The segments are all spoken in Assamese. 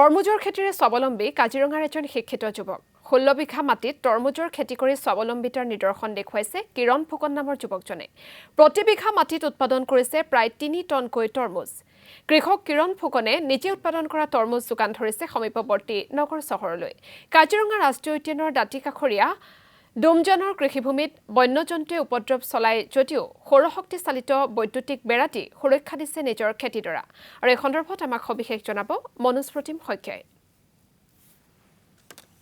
তৰমুজৰ খেতিৰে স্বাৱলম্বী কাজিৰঙাৰ এজন শিক্ষিত যুৱক 16 বিঘা মাটিত তৰমুজৰ খেতি কৰি স্বাৱলম্বিতাৰ নিদৰ্শন দেখুৱাইছে কিৰণ ফুকন নামৰ যুৱকজনে প্ৰতি বিঘা মাটিত উৎপাদন কৰিছে প্ৰায় 3 টনকৈ তৰমুজ কৃষক কিৰণ ফুকনে নিজে উৎপাদন কৰা তৰমুজ যোগান ধৰিছে সমীপৱৰ্তী নগৰ চহৰলৈ কাজিৰঙা ৰাষ্ট্ৰীয় উদ্যানৰ দাঁতিকাষৰীয়া ডুমজানৰ কৃষিভূমিত বন্যজন্তুৱে উপদ্ৰৱ চলাই যদিও সৌৰশক্তি চালিত বৈদ্যুতিক বেৰাটি সুৰক্ষা দিছে নিজৰ খেতিডৰা আৰু এই সন্দৰ্ভত আমাক সবিশেষ জনাব মনোজ প্ৰতিম শইকীয়াই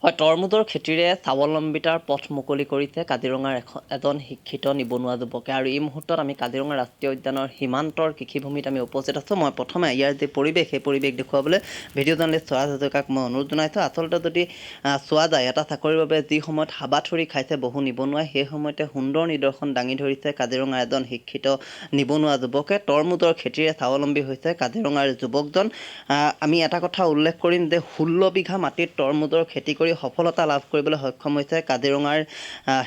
হয় তৰমুজৰ খেতিৰে স্বাৱলম্বিতাৰ পথ মুকলি কৰিছে কাজিৰঙাৰ এজন শিক্ষিত নিবনুৱা যুৱকে আৰু এই মুহূৰ্তত আমি কাজিৰঙা ৰাষ্ট্ৰীয় উদ্যানৰ সীমান্তৰ কৃষিভূমিত আমি উপস্থিত আছোঁ মই প্ৰথমে ইয়াৰ যে পৰিৱেশ সেই পৰিৱেশ দেখুৱাবলৈ ভিডিঅ' জাৰ্নেলিষ্ট স্বৰাজ হাজৰিকাক মই অনুৰোধ জনাইছোঁ আচলতে যদি চোৱা যায় এটা চাকৰিৰ বাবে যি সময়ত হাবাথুৰি খাইছে বহু নিবনুৱাই সেই সময়তে সুন্দৰ নিদৰ্শন দাঙি ধৰিছে কাজিৰঙাৰ এজন শিক্ষিত নিবনুৱা যুৱকে তৰমুজৰ খেতিৰে স্বাৱলম্বী হৈছে কাজিৰঙাৰ যুৱকজন আমি এটা কথা উল্লেখ কৰিম যে 16 বিঘা মাটিত তৰমুজৰ খেতি কৰি সফলতা লাভ কৰিবলৈ সক্ষম হৈছে কাজিৰঙাৰ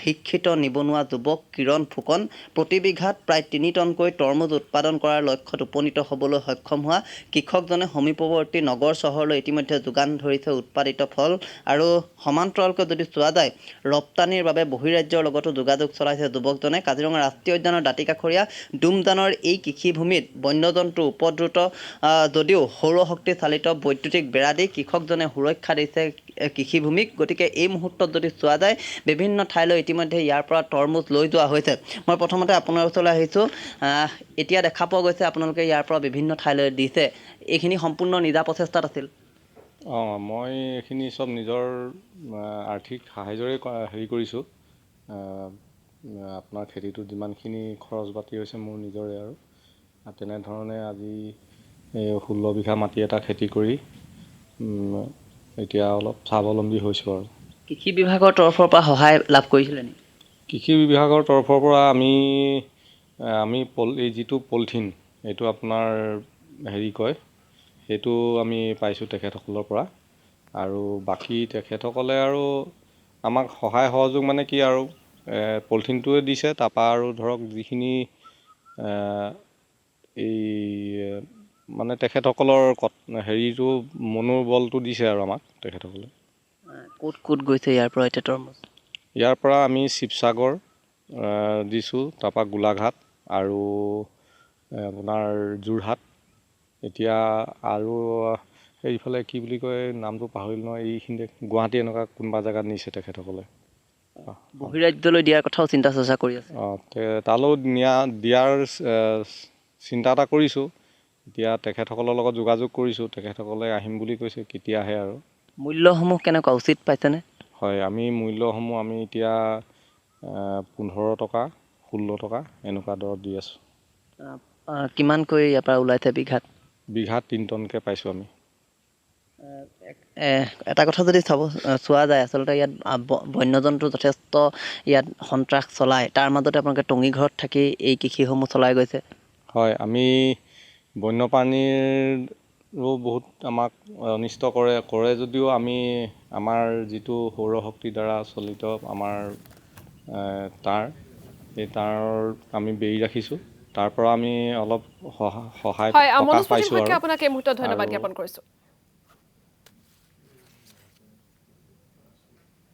শিক্ষিত নিবনুৱা যুৱক কিৰণ ফুকন প্ৰতি বিঘাত প্ৰায় 3 টনকৈ তৰমুজ উৎপাদন কৰাৰ লক্ষ্যত উপনীত হ'বলৈ সক্ষম হোৱা কৃষকজনে সমীপৱৰ্তী নগৰ চহৰলৈ ইতিমধ্যে যোগান ধৰিছে উৎপাদিত ফল আৰু সমান্তৰালকৈ যদি চোৱা যায় ৰপ্তানিৰ বাবে বহিৰাজ্যৰ লগতো যোগাযোগ চলাইছে যুৱকজনে কাজিৰঙা ৰাষ্ট্ৰীয় উদ্যানৰ দাঁতিকাষৰীয়া ডুমজানৰ এই কৃষিভূমিত বন্যজন্তু উপদ্ৰুত যদিও সৌৰশক্তি চালিত বৈদ্যুতিক বেৰা দি কৃষকজনে সুৰক্ষা দিছে কৃষিভূমিক গতিকে এই মুহূৰ্তত যদি চোৱা যায় বিভিন্ন ঠাইলৈ ইতিমধ্যে ইয়াৰ পৰা তৰমুজ লৈ যোৱা হৈছে মই প্ৰথমতে আপোনাৰ ওচৰলৈ আহিছোঁ এতিয়া দেখা পোৱা গৈছে আপোনালোকে ইয়াৰ পৰা বিভিন্ন ঠাইলৈ দিছে এইখিনি সম্পূৰ্ণ নিজা প্ৰচেষ্টাত আছিল মই এইখিনি সব নিজৰ আৰ্থিক সাহায্যৰে হেৰি কৰিছোঁ আপোনাৰ খেতিটো যিমানখিনি খৰচ পাতি হৈছে মোৰ নিজৰে আৰু তেনেধৰণে আজি 16 বিঘা মাটি এটা খেতি কৰি এতিয়া অলপ স্বাৱলম্বী হৈছোঁ আৰু কৃষি বিভাগৰ তৰফৰ পৰা সহায় লাভ কৰিছিলে নেকি কৃষি বিভাগৰ তৰফৰ পৰা আমি এই যিটো পলিথিন এইটো আপোনাৰ হেৰি কয় সেইটো আমি পাইছোঁ তেখেতসকলৰ পৰা আৰু বাকী তেখেতসকলে আৰু আমাক সহায় সহযোগ মানে কি আৰু পলিথিনটোৱে দিছে তাৰপৰা আৰু ধৰক যিখিনি এই মানে তেখেতসকলৰ হেৰিটো মনোবলটো দিছে আৰু আমাক তেখেতসকলে ক'ত গৈছে ইয়াৰ পৰা এতিয়া তৰমুজ ইয়াৰ পৰা আমি শিৱসাগৰ দিছোঁ তাৰপৰা গোলাঘাট আৰু আপোনাৰ যোৰহাট এতিয়া আৰু এইফালে কি বুলি কয় নামটো পাহৰিলোঁ নহয় এইখিনিতে গুৱাহাটী এনেকুৱা কোনোবা জেগাত নিছে তেখেতসকলে বহিৰাজ্যলৈ দিয়াৰ কথাও চিন্তা চৰ্চা কৰি আছে তালৈ দিয়াৰ চিন্তা এটা কৰিছোঁ এতিয়া তেখেতসকলৰ লগত যোগাযোগ কৰিছোঁ তেখেতসকলে আহিম বুলি কৈছে কেতিয়া আহে আৰু মূল্যসমূহ কেনেকুৱা উচিত পাইছেনে হয় আমি মূল্যসমূহ আমি এতিয়া 15 টকা 16 টকা এনেকুৱা দৰত দি আছোঁ কিমানকৈ ইয়াৰ পৰা ওলাইছে বিঘাত 3 টনকৈ পাইছোঁ আমি এটা কথা যদি চোৱা যায় আচলতে ইয়াত বন্যজন্তু যথেষ্ট ইয়াত সন্ত্ৰাস চলায় তাৰ মাজতে আপোনালোকে টঙি ঘৰত থাকি এই কৃষিসমূহ চলাই গৈছে হয় আমি বন্যপ্ৰাণীৰো বহুত আমাক অনিষ্ট কৰে যদিও আমি আমাৰ যিটো সৌৰশক্তিৰ দ্বাৰা চলিত আমাৰ তাঁৰ আমি বেৰি ৰাখিছোঁ তাৰ পৰা আমি অলপ সহায় মনোজ প্ৰতিম শইকীয়া আপোনাক এই মুহূৰ্তত ধন্যবাদ জ্ঞাপন কৰিছোঁ